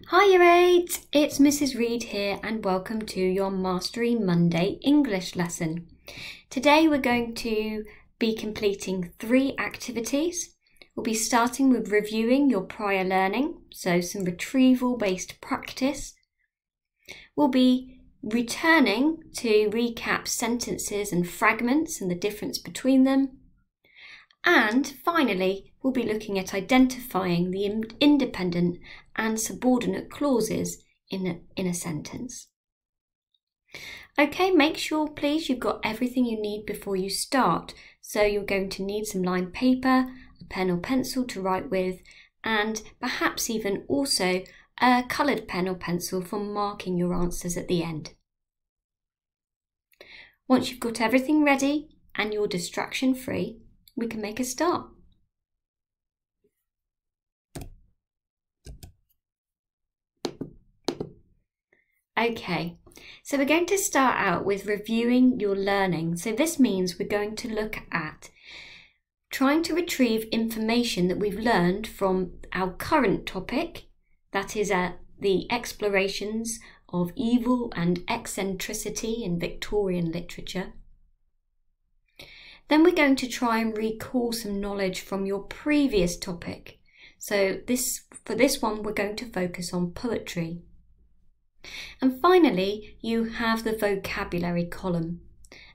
Hi Year 8, it's Mrs. Reed here and welcome to your Mastery Monday English lesson. Today we're going to be completing 3 activities. We'll be starting with reviewing your prior learning, so some retrieval-based practice. We'll be returning to recap sentences and fragments and the difference between them. And finally, we'll be looking at identifying the independent and subordinate clauses in a sentence. Okay, make sure please you've got everything you need before you start. So you're going to need some lined paper, a pen or pencil to write with, and perhaps even also a coloured pen or pencil for marking your answers at the end. Once you've got everything ready and you're distraction free, we can make a start. Okay, so we're going to start out with reviewing your learning. So this means we're going to look at trying to retrieve information that we've learned from our current topic, that is the explorations of evil and eccentricity in Victorian literature. Then we're going to try and recall some knowledge from your previous topic. So for this one, we're going to focus on poetry. And finally, you have the vocabulary column.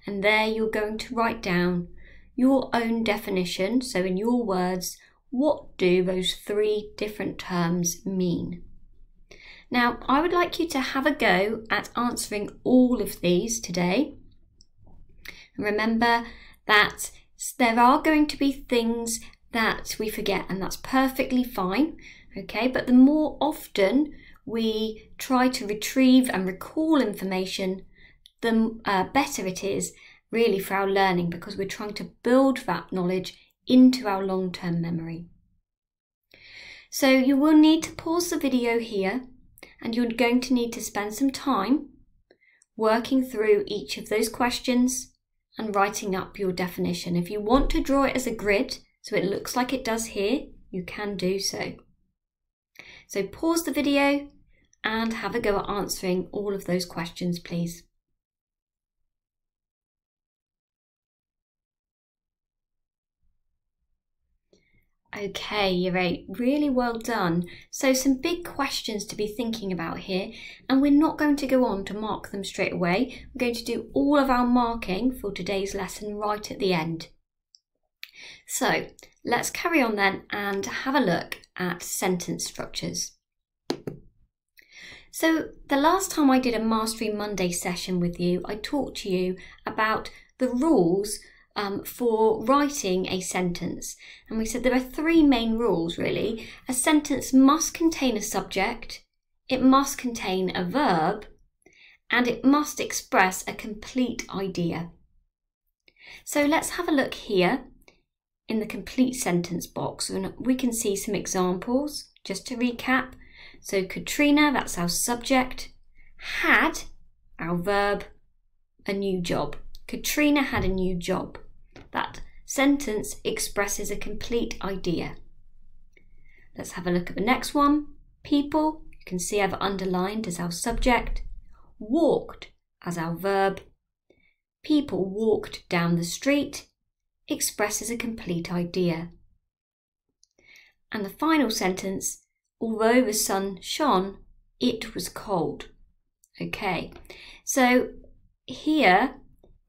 And there you're going to write down your own definition. So in your words, what do those 3 different terms mean? Now, I would like you to have a go at answering all of these today. And remember that there are going to be things that we forget, and that's perfectly fine, okay? But the more often we try to retrieve and recall information, the better it is really for our learning, because we're trying to build that knowledge into our long-term memory. So you will need to pause the video here, and you're going to need to spend some time working through each of those questions and writing up your definition. If you want to draw it as a grid, so it looks like it does here, you can do so. So pause the video and have a go at answering all of those questions, please. Okay, Year 8, really well done. So some big questions to be thinking about here, and we're not going to go on to mark them straight away. We're going to do all of our marking for today's lesson right at the end. So let's carry on then and have a look at sentence structures. So the last time I did a Mastery Monday session with you, I talked to you about the rules for writing a sentence. And we said there are 3 main rules really. A sentence must contain a subject, it must contain a verb, and it must express a complete idea. So let's have a look here in the complete sentence box, and we can see some examples just to recap. So Katrina, that's our subject, had, our verb, a new job. Katrina had a new job. That sentence expresses a complete idea. Let's have a look at the next one. People, you can see I've underlined as our subject. Walked as our verb. People walked down the street expresses a complete idea. And the final sentence, although the sun shone, it was cold. Okay, so here,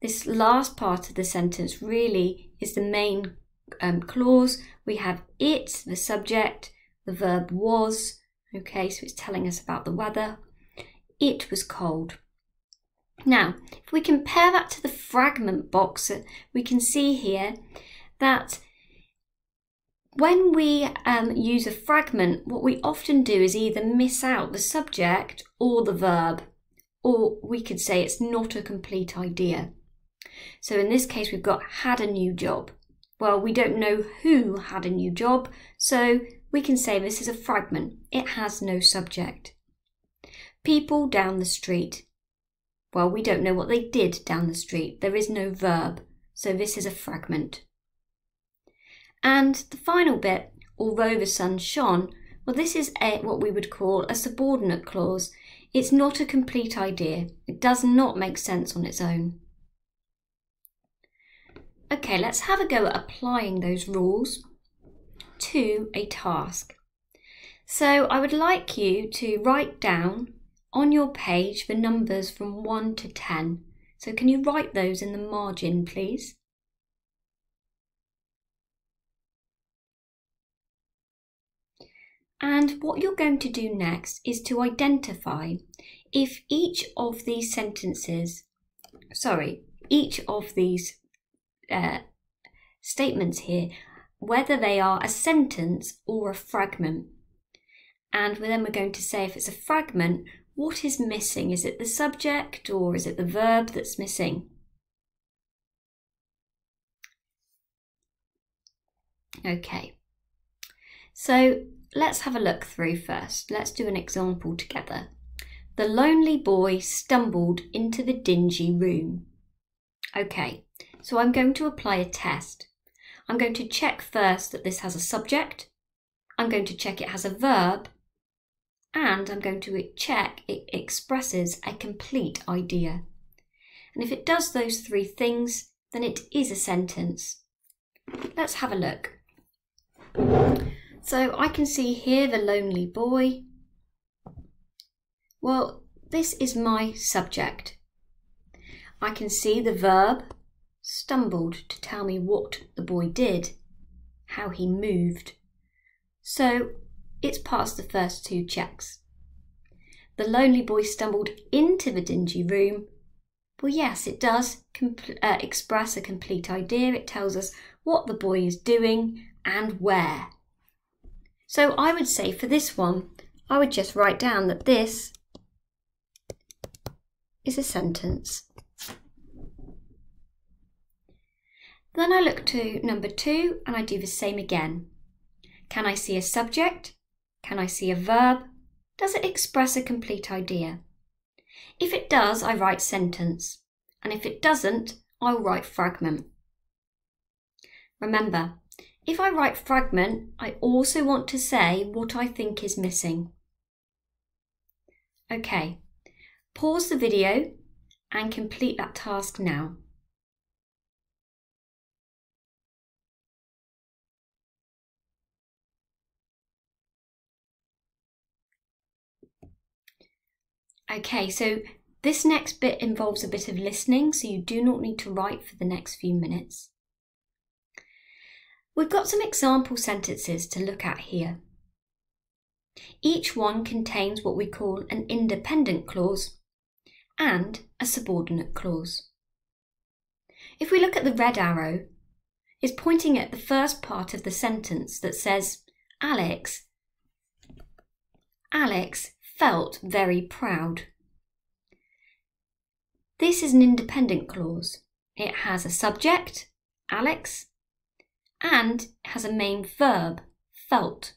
this last part of the sentence really is the main clause. We have it, the subject, the verb was, okay, so it's telling us about the weather. It was cold. Now, if we compare that to the fragment box, we can see here that when we use a fragment, what we often do is either miss out the subject or the verb, or we could say it's not a complete idea. So in this case, we've got had a new job. Well, we don't know who had a new job, so we can say this is a fragment. It has no subject. People down the street. Well, we don't know what they did down the street. There is no verb, so this is a fragment. And the final bit, although the sun shone, Well, this is what we would call a subordinate clause. It's not a complete idea. It does not make sense on its own. Okay, let's have a go at applying those rules to a task. So I would like you to write down on your page the numbers from 1 to 10. So can you write those in the margin, please? And what you're going to do next is to identify if each of these statements here, whether they are a sentence or a fragment. And then we're going to say if it's a fragment, what is missing? Is it the subject or is it the verb that's missing? Okay, so let's have a look through first. Let's do an example together. The lonely boy stumbled into the dingy room. Okay, so I'm going to apply a test. I'm going to check first that this has a subject. I'm going to check it has a verb. And I'm going to check it expresses a complete idea. And if it does those three things, then it is a sentence. Let's have a look. So I can see here the lonely boy. Well, this is my subject. I can see the verb stumbled to tell me what the boy did, how he moved. So it's passed the first two checks. The lonely boy stumbled into the dingy room. Well, yes, it does express a complete idea. It tells us what the boy is doing and where. So I would say for this one, I would just write down that this is a sentence. Then I look to number 2 and I do the same again. Can I see a subject? Can I see a verb? Does it express a complete idea? If it does, I write sentence. And if it doesn't, I'll write fragment. Remember, if I write fragment, I also want to say what I think is missing. Okay, pause the video and complete that task now. Okay, so this next bit involves a bit of listening, so you do not need to write for the next few minutes. We've got some example sentences to look at here. Each one contains what we call an independent clause and a subordinate clause. If we look at the red arrow, it's pointing at the first part of the sentence that says, Alex felt very proud. This is an independent clause. It has a subject, Alex, and it has a main verb, felt.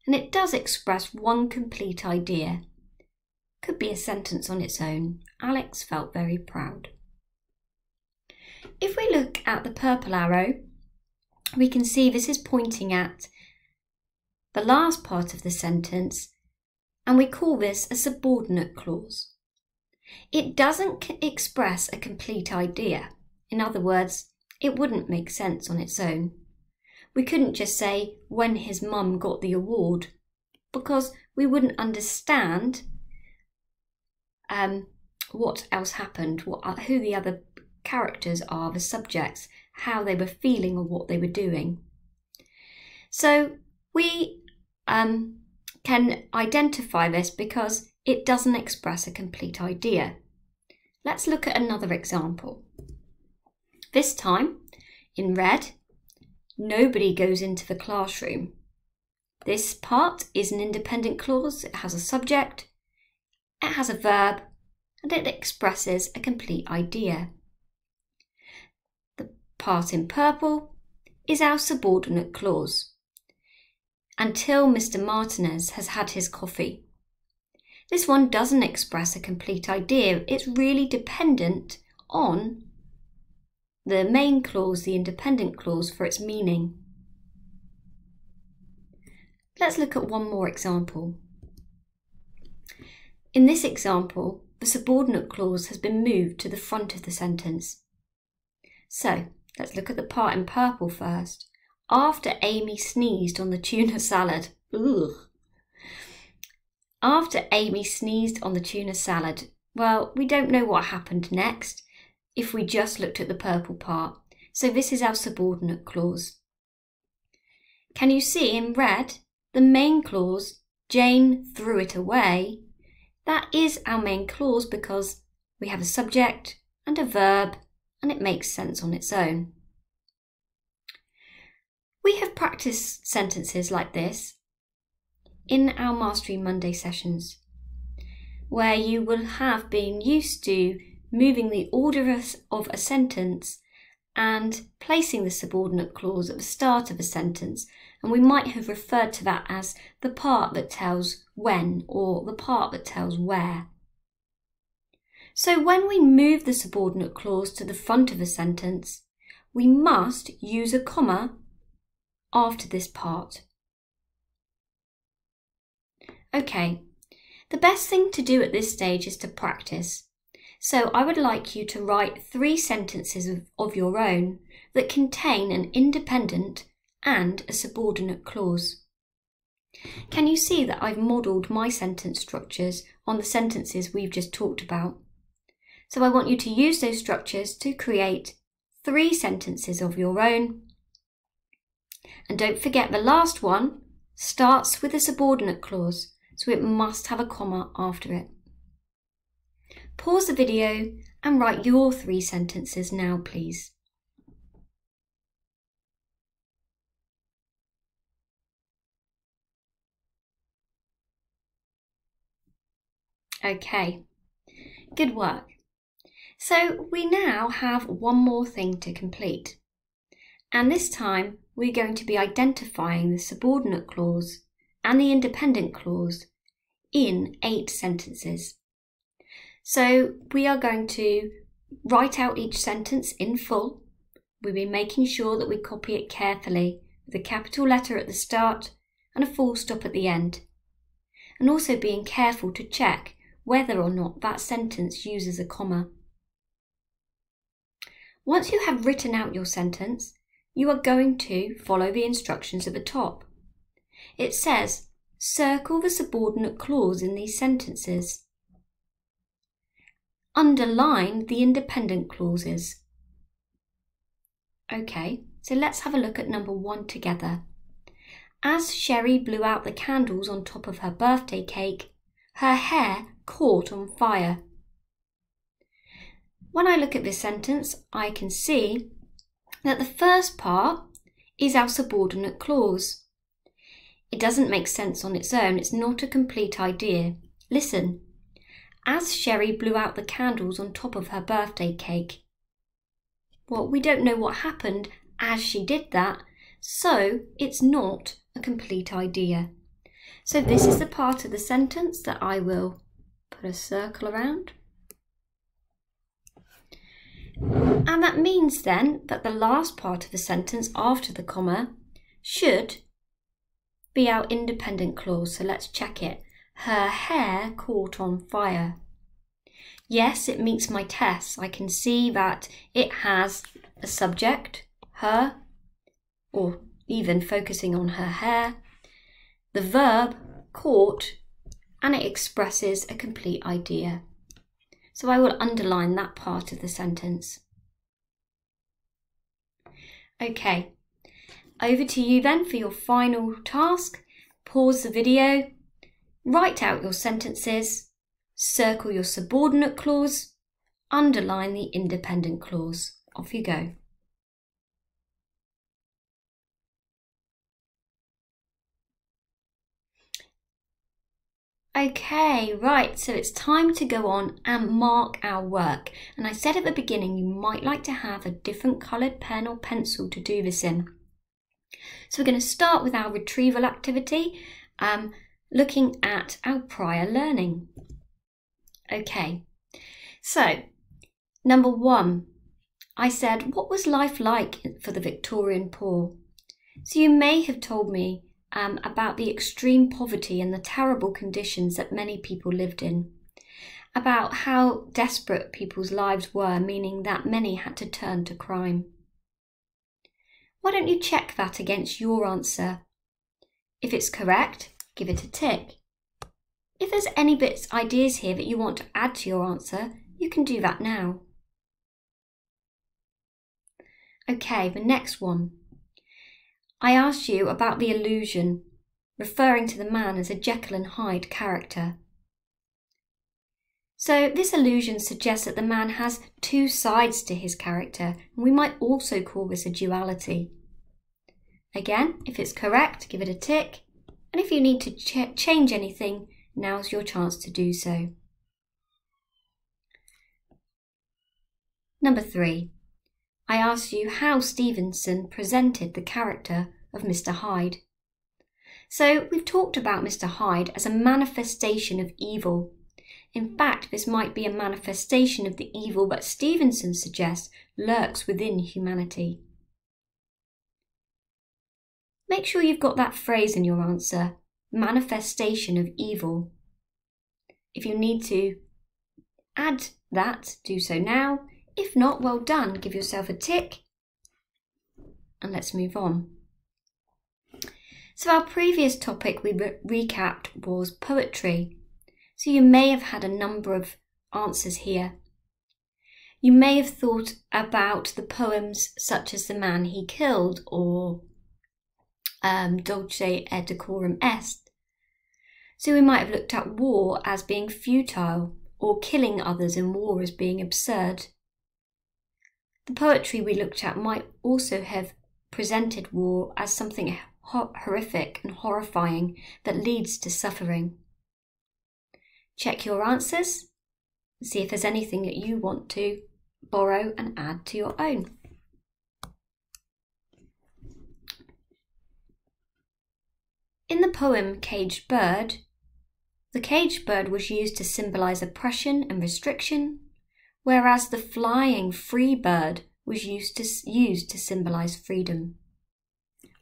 And it does express one complete idea. Could be a sentence on its own. Alex felt very proud. If we look at the purple arrow, we can see this is pointing at the last part of the sentence, and we call this a subordinate clause. It doesn't express a complete idea. In other words, it wouldn't make sense on its own. We couldn't just say when his mum got the award, because we wouldn't understand what else happened, who the other characters are, the subjects, how they were feeling or what they were doing. So we can identify this because it doesn't express a complete idea. Let's look at another example. This time, in red, nobody goes into the classroom. This part is an independent clause. It has a subject, it has a verb, and it expresses a complete idea. The part in purple is our subordinate clause. Until Mr. Martinez has had his coffee. This one doesn't express a complete idea. It's really dependent on the main clause, the independent clause, for its meaning. Let's look at one more example. In this example, the subordinate clause has been moved to the front of the sentence. So, let's look at the part in purple first. After Amy sneezed on the tuna salad. Ugh. After Amy sneezed on the tuna salad. Well, we don't know what happened next if we just looked at the purple part. So this is our subordinate clause. Can you see in red, the main clause, Jane threw it away? That is our main clause because we have a subject and a verb and it makes sense on its own. We have practiced sentences like this in our Mastery Monday sessions, where you will have been used to moving the order of a sentence and placing the subordinate clause at the start of a sentence, and we might have referred to that as the part that tells when or the part that tells where. So when we move the subordinate clause to the front of a sentence, we must use a comma after this part. Okay, the best thing to do at this stage is to practice. So I would like you to write 3 sentences of your own that contain an independent and a subordinate clause. Can you see that I've modelled my sentence structures on the sentences we've just talked about? So I want you to use those structures to create 3 sentences of your own. And don't forget the last one starts with a subordinate clause, so it must have a comma after it. Pause the video and write your 3 sentences now, please. Okay, good work. So we now have one more thing to complete. And this time we're going to be identifying the subordinate clause and the independent clause in 8 sentences. So we are going to write out each sentence in full. We'll be making sure that we copy it carefully with a capital letter at the start and a full stop at the end. And also being careful to check whether or not that sentence uses a comma. Once you have written out your sentence, you are going to follow the instructions at the top. It says, circle the subordinate clause in these sentences. Underline the independent clauses. Okay, so let's have a look at number 1 together. As Sherry blew out the candles on top of her birthday cake, her hair caught on fire. When I look at this sentence, I can see that the first part is our subordinate clause. It doesn't make sense on its own. It's not a complete idea. Listen. As Sherry blew out the candles on top of her birthday cake. Well, we don't know what happened as she did that, so it's not a complete idea. So this is the part of the sentence that I will put a circle around. And that means then that the last part of the sentence after the comma should be our independent clause. So let's check it. Her hair caught on fire. Yes, it meets my test. I can see that it has a subject, her, or even focusing on her hair, the verb, caught, and it expresses a complete idea. So I will underline that part of the sentence. Okay, over to you then for your final task. Pause the video, write out your sentences, circle your subordinate clause, underline the independent clause. Off you go. Okay, right, so it's time to go on and mark our work. And I said at the beginning you might like to have a different coloured pen or pencil to do this in. So we're going to start with our retrieval activity, looking at our prior learning. Okay, so number 1, I said, what was life like for the Victorian poor? So you may have told me about the extreme poverty and the terrible conditions that many people lived in, about how desperate people's lives were, meaning that many had to turn to crime. Why don't you check that against your answer? If it's correct, give it a tick. If there's any ideas here that you want to add to your answer, you can do that now. Okay, the next one. I asked you about the illusion, referring to the man as a Jekyll and Hyde character. So this illusion suggests that the man has two sides to his character, and we might also call this a duality. Again, if it's correct, give it a tick, and if you need to change anything, now's your chance to do so. Number 3. I asked you how Stevenson presented the character of Mr. Hyde. So we've talked about Mr. Hyde as a manifestation of evil. In fact, this might be a manifestation of the evil that Stevenson suggests lurks within humanity. Make sure you've got that phrase in your answer, manifestation of evil. If you need to add that, do so now. If not, well done, give yourself a tick, and let's move on. So our previous topic we recapped was poetry. So you may have had a number of answers here. You may have thought about the poems such as The Man He Killed or Dulce et Decorum Est. So we might have looked at war as being futile or killing others in war as being absurd. The poetry we looked at might also have presented war as something horrific and horrifying that leads to suffering. Check your answers and see if there's anything that you want to borrow and add to your own. In the poem Caged Bird, the caged bird was used to symbolise oppression and restriction, whereas the flying free bird was used to symbolise freedom.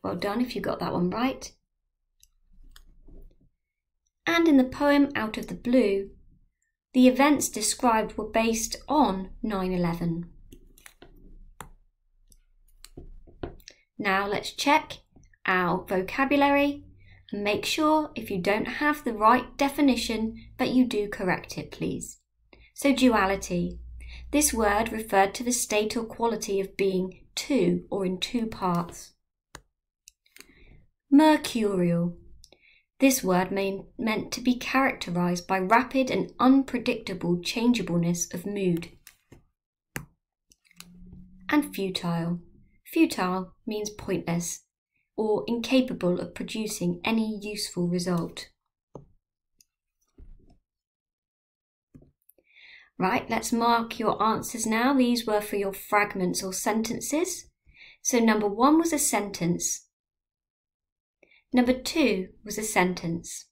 Well done if you got that one right. And in the poem Out of the Blue, the events described were based on 9/11. Now let's check our vocabulary and make sure if you don't have the right definition that you do correct it, please. So duality. This word referred to the state or quality of being two or in two parts. Mercurial. This word meant to be characterised by rapid and unpredictable changeableness of mood. And futile. Futile means pointless or incapable of producing any useful result. Right, let's mark your answers now. These were for your fragments or sentences. So number 1 was a sentence. Number 2 was a sentence.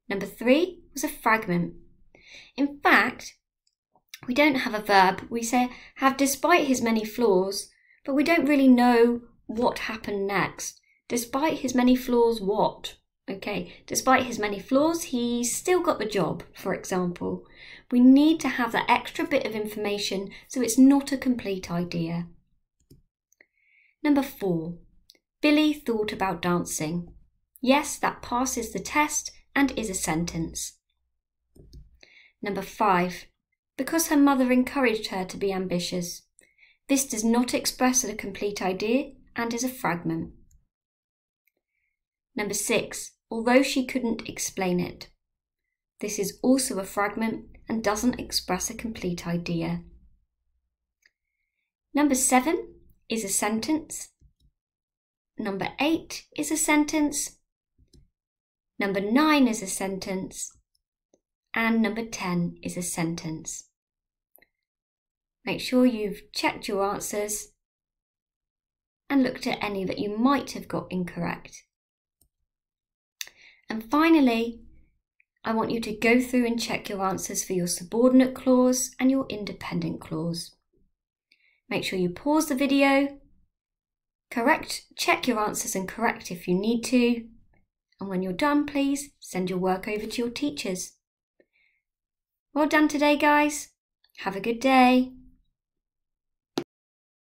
Number 3 was a fragment. In fact, we don't have a verb. We say have despite his many flaws, but we don't really know what happened next. Despite his many flaws, what? Okay, despite his many flaws, he still got the job, for example. We need to have that extra bit of information so it's not a complete idea. Number 4. Billy thought about dancing. Yes, that passes the test and is a sentence. Number 5. Because her mother encouraged her to be ambitious. This does not express a complete idea and is a fragment. Number 6. Although she couldn't explain it. This is also a fragment and doesn't express a complete idea. Number 7 is a sentence. Number 8 is a sentence. Number 9 is a sentence. And number 10 is a sentence. Make sure you've checked your answers and looked at any that you might have got incorrect. And finally, I want you to go through and check your answers for your subordinate clause and your independent clause. Make sure you pause the video Check your answers and correct if you need to. And when you're done, please send your work over to your teachers. Well done today, guys. Have a good day.